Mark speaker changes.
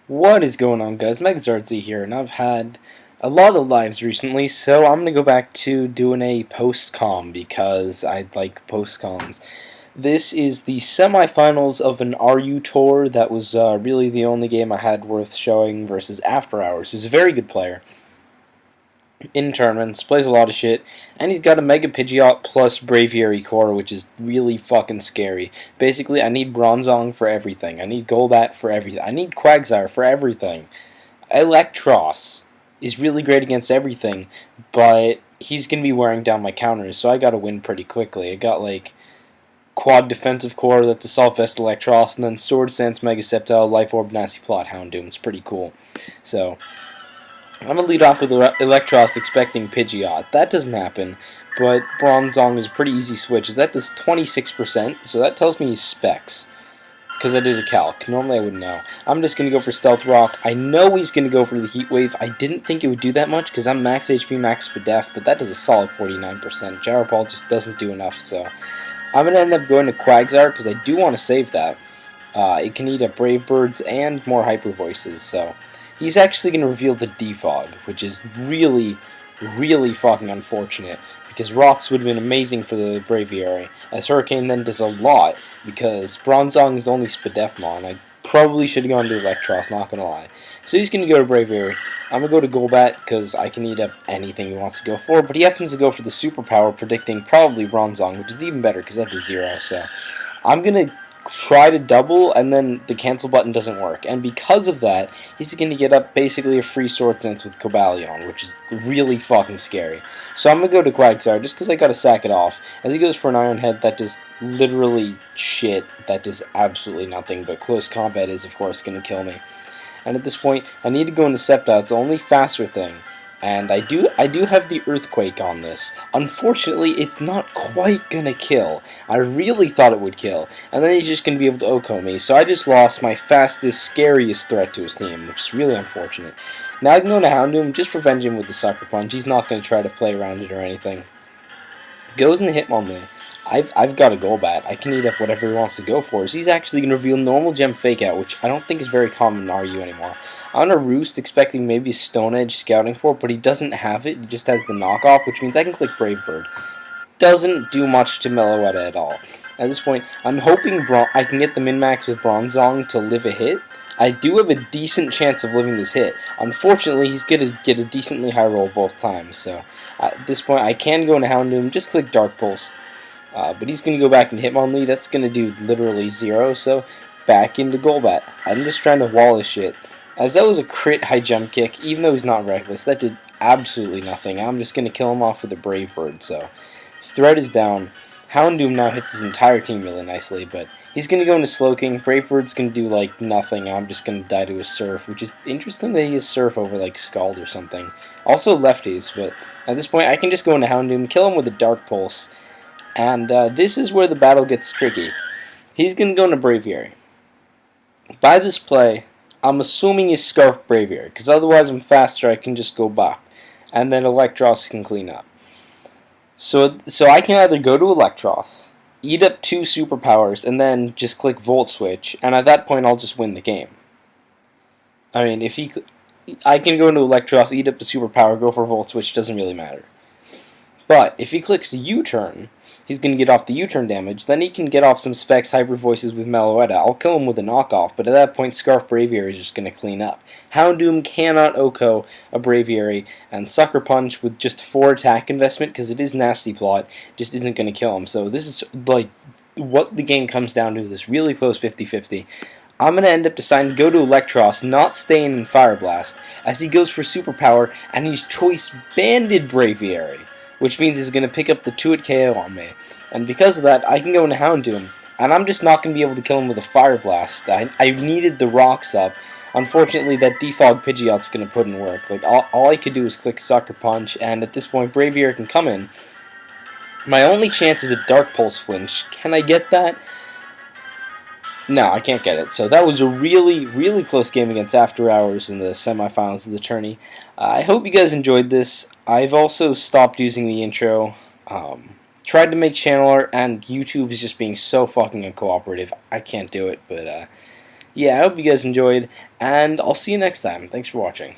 Speaker 1: What is going on, guys? Megazardsy here, and I've had a lot of lives recently, so I'm gonna go back to doing a post-com because I like post-coms. This is the semifinals of an RU tour that was really the only game I had worth showing versus After Hours, who's a very good player in tournaments, plays a lot of shit, and he's got a Mega Pidgeot plus Braviary core, which is really fucking scary. Basically, I need Bronzong for everything. I need Golbat for everything. I need Quagsire for everything. Electros is really great against everything, but he's going to be wearing down my counters, so I got to win pretty quickly. I got, like, Quad Defensive Core, that's Assault Vest Electros, and then Sword Sense, Mega Sceptile, Life Orb, Nasty Plot, Houndoom. It's pretty cool. So I'm going to lead off with Electros expecting Pidgeot. That doesn't happen, but Bronzong is a pretty easy switch. That does 26%, so that tells me he's Specs, because I did a calc. Normally I wouldn't know. I'm just going to go for Stealth Rock. I know he's going to go for the Heat Wave. I didn't think it would do that much, because I'm max HP, max Spadef, but that does a solid 49%. Gyro Ball just doesn't do enough, so I'm going to end up going to Quagsire, because I do want to save that. It can eat up Brave Birds and more Hyper Voices, so he's actually going to reveal the Defog, which is really, really fucking unfortunate, because Rocks would have been amazing for the Braviary, as Hurricane then does a lot, because Bronzong is only Spadefmon. I probably should have gone to Electros, not going to lie. So he's going to go to Braviary. I'm going to go to Golbat, because I can eat up anything he wants to go for, but he happens to go for the Superpower, predicting probably Bronzong, which is even better, because that does 0, so I'm going to try to double, and then the cancel button doesn't work. And because of that, he's going to get up basically a free Sword Sense with Cobalion, which is really fucking scary. So I'm going to go to Quagsire just because I got to sack it off. As he goes for an Iron Head, that does literally shit. That does absolutely nothing, but close combat is, of course, going to kill me. And at this point, I need to go into Sceptile. It's the only faster thing. And I do have the Earthquake on this. Unfortunately, it's not quite gonna kill. I really thought it would kill. And then he's just gonna be able to OHKO me. So I just lost my fastest, scariest threat to his team, which is really unfortunate. Now I can go to Houndoom, just revenge him with the Sucker Punch. He's not gonna try to play around it or anything. Goes into Hitmonlee. I've got a Golbat. I can eat up whatever he wants to go for. So he's actually gonna reveal Normal Gem Fake Out, which I don't think is very common in RU anymore. I'm on a Roost expecting maybe a Stone Edge scouting for it, but he doesn't have it. He just has the knockoff, which means I can click Brave Bird. Doesn't do much to Meloetta at all. At this point, I'm hoping I can get the min-max with Bronzong to live a hit. I do have a decent chance of living this hit. Unfortunately, he's going to get a decently high roll both times, so at this point I can go into Houndoom, just click Dark Pulse. But he's going to go back and Hitmonlee. That's going to do literally 0, so back into Golbat. I'm just trying to wall his shit. As that was a crit high jump kick, even though he's not reckless, that did absolutely nothing. I'm just going to kill him off with a Brave Bird, so threat is down. Houndoom now hits his entire team really nicely, but he's going to go into Slowking. Brave Bird's going to do, like, nothing. I'm just going to die to his Surf, which is interesting that he has Surf over, like, Scald or something. Also lefties, but at this point I can just go into Houndoom, kill him with a Dark Pulse, and this is where the battle gets tricky. He's going to go into Braviary. By this play, I'm assuming he's Scarf Braviary, because otherwise I'm faster, I can just go Bop. And then Electros can clean up. So I can either go to Electros, eat up 2 superpowers, and then just click Volt Switch, and at that point I'll just win the game. I mean, I can go into Electros, eat up the superpower, go for Volt Switch, doesn't really matter. But if he clicks the U-turn, he's going to get off the U-turn damage. Then he can get off some Specs Hyper Voices with Meloetta. I'll kill him with a knockoff, but at that point Scarf Braviary is just going to clean up. Houndoom cannot OHKO a Braviary, and Sucker Punch with just 4 attack investment, because it is Nasty Plot, just isn't going to kill him. So this is like what the game comes down to, this really close 50-50. I'm going to end up deciding to go to Electros, not staying in Fire Blast, as he goes for Superpower, and he's Choice Banded Braviary, which means he's going to pick up the 2-hit KO on me. And because of that, I can go into Houndoom, and I'm just not going to be able to kill him with a Fire Blast. I needed the rocks up. Unfortunately, that Defog Pidgeot's going to put in work. Like, all I could do is click Sucker Punch, and at this point, Braviary can come in. My only chance is a Dark Pulse flinch. Can I get that? No, I can't get it. So that was a really, really close game against After Hours in the semifinals of the tourney. I hope you guys enjoyed this. I've also stopped using the intro. Tried to make channel art, and YouTube is just being so fucking uncooperative. I can't do it, but yeah, I hope you guys enjoyed, and I'll see you next time. Thanks for watching.